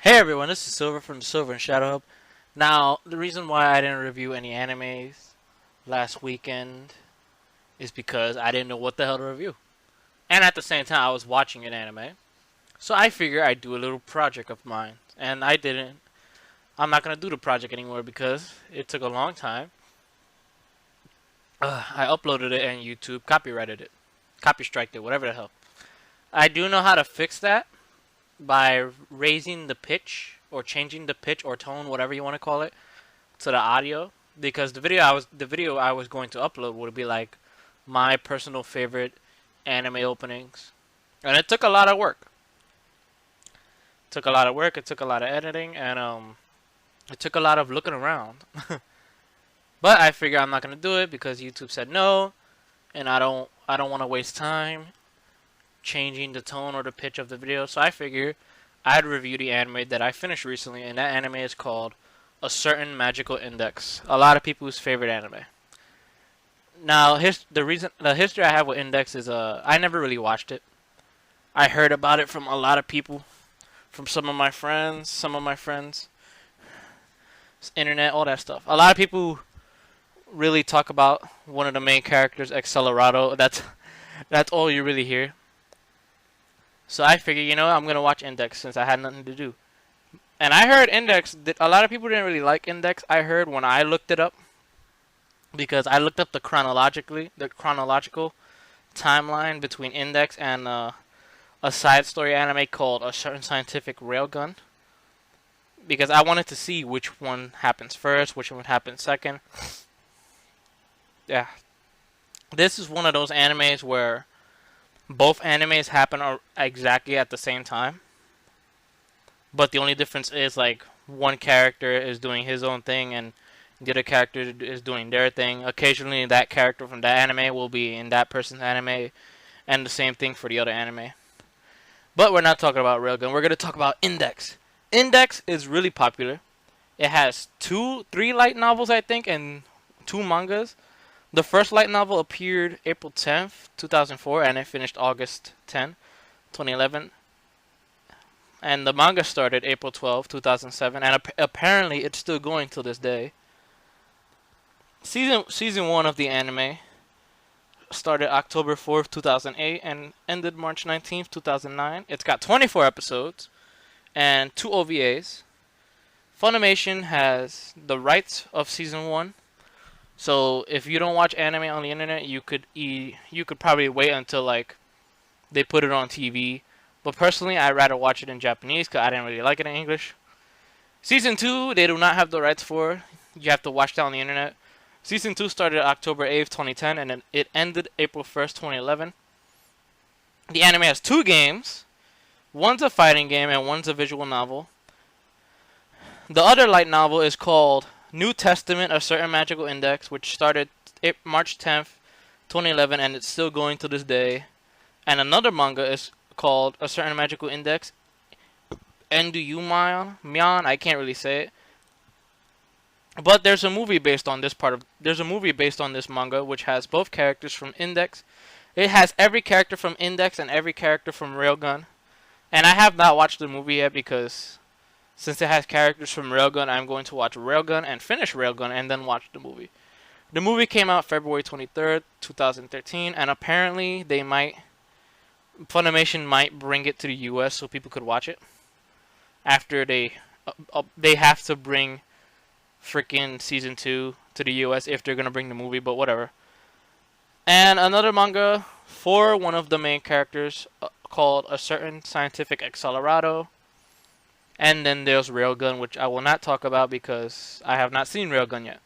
Hey everyone, this is Silver from the Silver and Shadow Hub. Now, the reason why I didn't review any animes last weekend is because I didn't know what the hell to review. And at the same time, I was watching an anime. So I figured I'd do a little project of mine. And I didn't. I'm not going to do the project anymore because it took a long time. I uploaded it and YouTube copyrighted it. Copy striked it, whatever the hell. I do know how to fix that by raising the pitch or changing the pitch or tone, whatever you want to call it, to the audio. Because the video I was going to upload would be like my personal favorite anime openings, and it took a lot of work. It took a lot of work. It took a lot of editing, and it took a lot of looking around. But I figure I'm not gonna do it because YouTube said no, and I don't want to waste time changing the tone or the pitch of the video. So I figure I'd review the anime that I finished recently, and that anime is called A Certain Magical Index. A lot of people's favorite anime. Now, the history I have with Index is I never really watched it. I heard about it from a lot of people, from some of my friends, internet, all that stuff. A lot of people really talk about one of the main characters, Accelerado. That's all you really hear. So I figured, I'm going to watch Index since I had nothing to do. And I heard Index, a lot of people didn't really like Index. I heard when I looked it up, because I looked up the chronological timeline between Index and a side story anime called A Certain Scientific Railgun. Because I wanted to see which one happens first, which one happens second. Yeah. This is one of those animes where both animes happen exactly at the same time. But the only difference is like one character is doing his own thing and the other character is doing their thing. Occasionally that character from that anime will be in that person's anime, and the same thing for the other anime. But we're not talking about Railgun. We're going to talk about Index. Index is really popular. It has 3 light novels, I think, and 2 mangas. The first light novel appeared April 10th, 2004, and it finished August 10, 2011. And the manga started April 12, 2007, and apparently it's still going till this day. Season 1 of the anime started October 4th, 2008, and ended March 19th, 2009. It's got 24 episodes and 2 OVAs. Funimation has the rights of Season 1. So if you don't watch anime on the internet, you could probably wait until like they put it on TV. But personally, I'd rather watch it in Japanese because I didn't really like it in English. Season 2, they do not have the rights for. You have to watch that on the internet. Season 2 started October 8th, 2010, and then it ended April 1st, 2011. The anime has 2 games. One's a fighting game and one's a visual novel. The other light novel is called New Testament, A Certain Magical Index, which started March 10th, 2011, and it's still going to this day. And another manga is called A Certain Magical Index, Myan, I can't really say it. But there's a movie based on this manga, which has both characters from Index. It has every character from Index and every character from Railgun. And I have not watched the movie yet because since it has characters from Railgun, I'm going to watch Railgun and finish Railgun and then watch the movie. The movie came out February 23rd, 2013, and apparently Funimation might bring it to the US so people could watch it. After they have to bring freaking Season 2 to the US if they're going to bring the movie, but whatever. And another manga for one of the main characters called A Certain Scientific Accelerado. And then there's Railgun, which I will not talk about because I have not seen Railgun yet.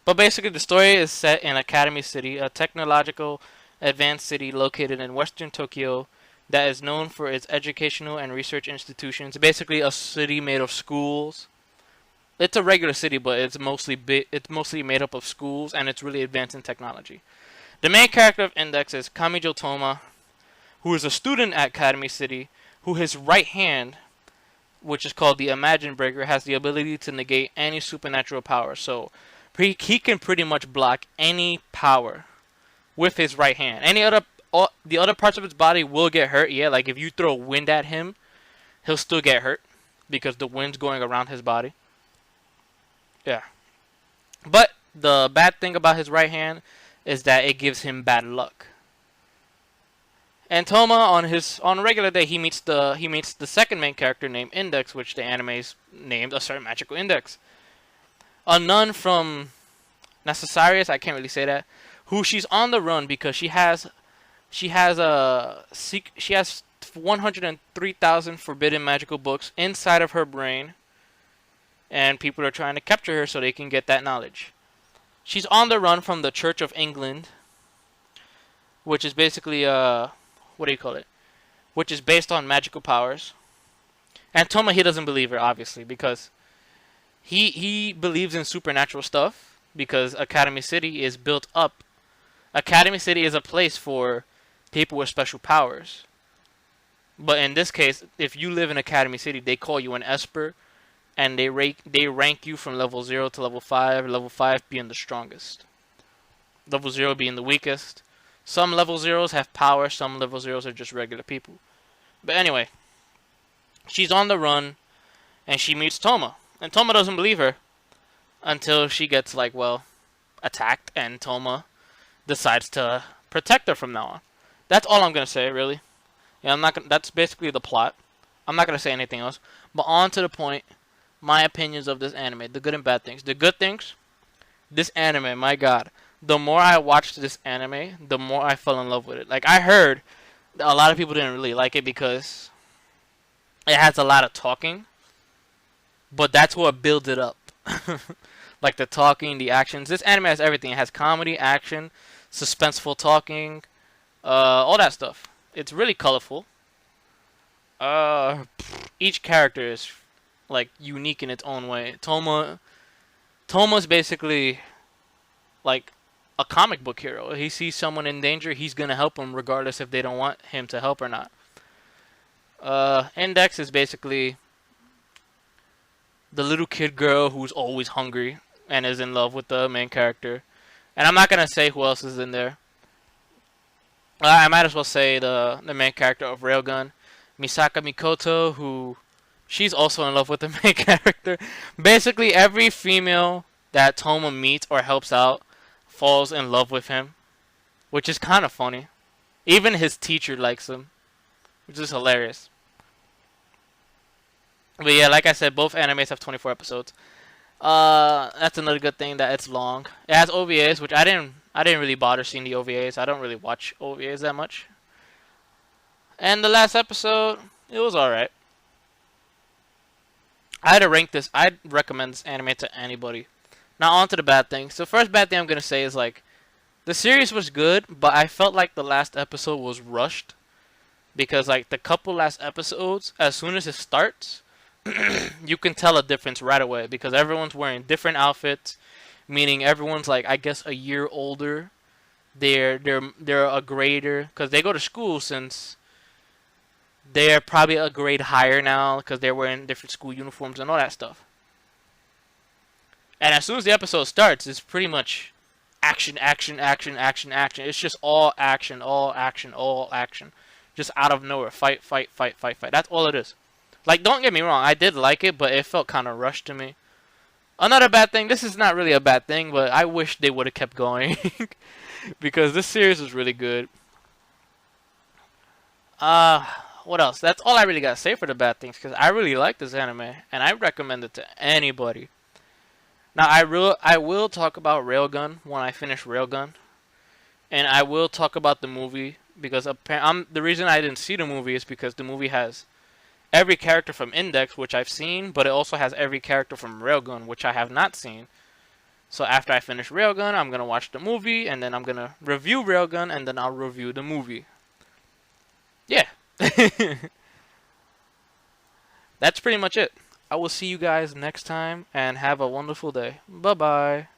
But basically the story is set in Academy City, a technological advanced city located in western Tokyo that is known for its educational and research institutions. Basically a city made of schools. It's a regular city, but it's mostly made up of schools, and it's really advanced in technology. The main character of Index is Kamijō Tōma, who is a student at Academy City, who his right hand, which is called the Imagine Breaker, has the ability to negate any supernatural power. So he can pretty much block any power with his right hand. The other parts of his body will get hurt. Yeah, like if you throw wind at him, he'll still get hurt because the wind's going around his body. Yeah. But the bad thing about his right hand is that it gives him bad luck. And Tōma on a regular day he meets the second main character named Index, which the anime's named a certain magical index. A nun from Necessarius, I can't really say that, who she's on the run because she has 103,000 forbidden magical books inside of her brain, and people are trying to capture her so they can get that knowledge. She's on the run from the Church of England, which is basically which is based on magical powers. And Tōma, he doesn't believe her, obviously, because he believes in supernatural stuff, because Academy City is built up. Academy City is a place for people with special powers. But in this case, if you live in Academy City, they call you an Esper, and they rank you from level 0 to level 5, level 5 being the strongest, level 0 being the weakest. Some level 0s have power, some level 0s are just regular people. But anyway, she's on the run, and she meets Tōma. And Tōma doesn't believe her until she gets, attacked, and Tōma decides to protect her from now on. That's all I'm going to say, really. Yeah, that's basically the plot. I'm not going to say anything else. But on to the point, my opinions of this anime, the good and bad things. The good things, this anime, my god. The more I watched this anime, the more I fell in love with it. I heard a lot of people didn't really like it because it has a lot of talking. But that's what builds it up. The talking, the actions. This anime has everything. It has comedy, action, suspenseful talking, all that stuff. It's really colorful. Each character is unique in its own way. Toma's basically a comic book hero. He sees someone in danger, he's gonna help him regardless if they don't want him to help or not. Index is basically the little kid girl who's always hungry and is in love with the main character. And I'm not gonna say who else is in there. I might as well say the main character of Railgun, Misaka Mikoto, who she's also in love with the main character. Basically, every female that Tōma meets or helps out falls in love with him, which is kind of funny. Even his teacher likes him, which is hilarious. But yeah, like I said, both animes have 24 episodes. That's another good thing, that it's long. It has OVAs, which I didn't really bother seeing the OVAs. I don't really watch OVAs that much. And the last episode, it was alright. I'd recommend this anime to anybody. Now on to the bad things. The first bad thing I'm going to say is the series was good, but I felt like the last episode was rushed. Because the couple last episodes, as soon as it starts, you can tell a difference right away. Because everyone's wearing different outfits, meaning everyone's I guess a year older. They're a grader, because they go to school since they're probably a grade higher now, because they're wearing different school uniforms and all that stuff. And as soon as the episode starts, it's pretty much action, action, action, action, action. It's just all action, all action, all action. Just out of nowhere. Fight, fight, fight, fight, fight. That's all it is. Don't get me wrong, I did like it, but it felt kind of rushed to me. Another bad thing, this is not really a bad thing, but I wish they would have kept going. Because this series is really good. What else? That's all I really got to say for the bad things, because I really like this anime, and I recommend it to anybody. Now, I will talk about Railgun when I finish Railgun. And I will talk about the movie, because the reason I didn't see the movie is because the movie has every character from Index, which I've seen, but it also has every character from Railgun, which I have not seen. So after I finish Railgun, I'm going to watch the movie, and then I'm going to review Railgun, and then I'll review the movie. Yeah. That's pretty much it. I will see you guys next time, and have a wonderful day. Bye-bye.